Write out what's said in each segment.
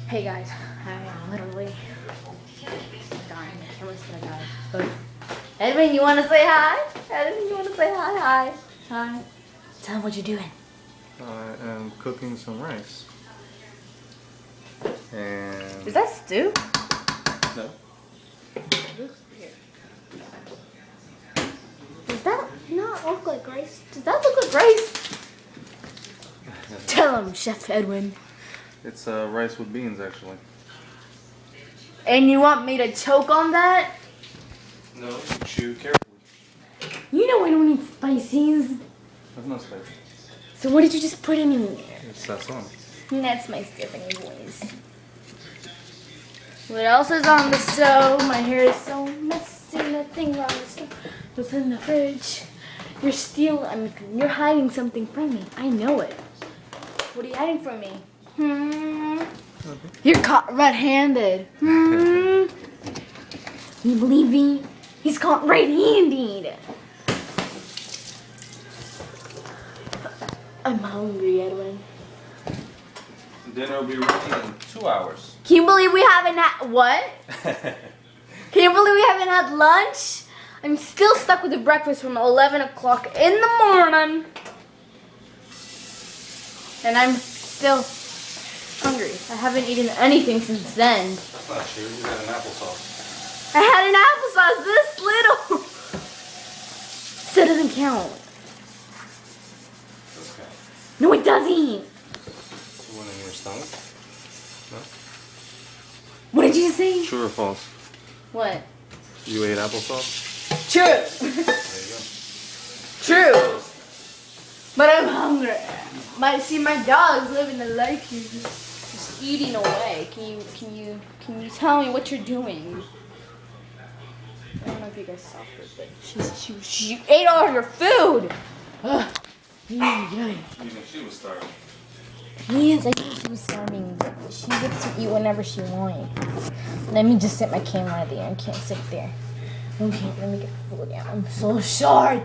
Hey guys, I'm literally dying. I'm just gonna die. But Edwin, you wanna say hi? Edwin, you wanna say hi? Hi. Hi. Tell them what you're doing. I am cooking some rice. And Is that stew? no. Does that not look like rice? Does that look like rice? Tell him, Chef Edwin. It's rice with beans, actually. And you want me to choke on that? No, chew carefully. You know I don't eat spices. There's no spice. So what did you just put in there? It's sazon. That's my stuffing voice. What else is on the stove? My hair is so messy. Nothing wrong with stuff. What's in the fridge? You're hiding something from me. I know it. What are you hiding from me? You're caught red-handed. You believe me? He's caught red-handed. I'm hungry, Edwin. Dinner will be ready in 2 hours. Can you believe we haven't had what? Can you believe we haven't had lunch? I'm still stuck with the breakfast from 11 o'clock in the morning. And I'm still hungry. I haven't eaten anything since then. That's not true. You had an applesauce. I had an applesauce this little. So it doesn't count. Okay. No, it doesn't. The one in your stomach? No? What did you say? True or false? What? You ate applesauce? True. There you go. True. But I'm hungry. My dog's living the life here, just eating away. Can you tell me what you're doing? I don't know if you guys saw her, but she ate all of your food. Ugh. You think she was starving? Yes, I think she was starving. She gets to eat whenever she wants. Let me just set my camera there. I can't sit there. Okay, let me get the food out. I'm so short.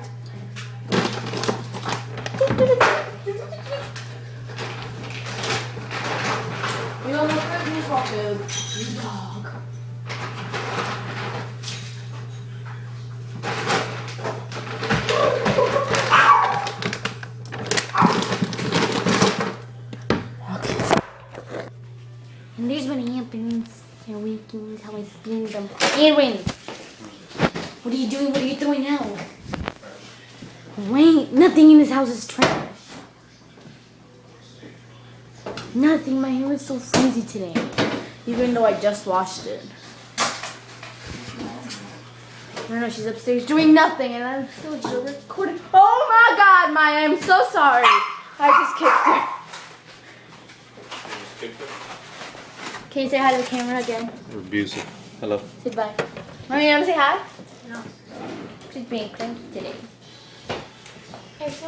You don't look good, you walk good. You dog. Okay. And there's what happens on weekends, how I spend them. Edwin! What are you doing? What are you throwing out? Wait, nothing in this house is trash. Nothing. My hair is so frizzy today. Even though I just washed it. I don't know, she's upstairs doing nothing and I'm still here recording. Oh my god, Maya, I'm so sorry. I just kicked her. Can you say hi to the camera again? You're abusive. Hello. Say bye. Mommy, you want to say hi? No. She's being cranky today. Just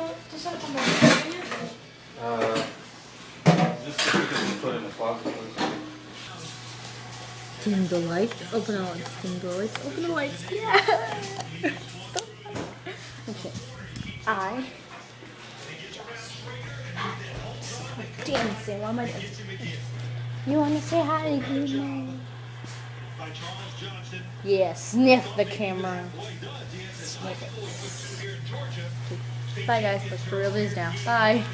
put it in the closet. Dim the lights, open the lights, dim the lights, open the lights. Yeah. Okay. Dancing. Why am I dancing? You want to say hi to me? Yeah, sniff the camera. Sniff it. Bye guys, but for real is now. Bye.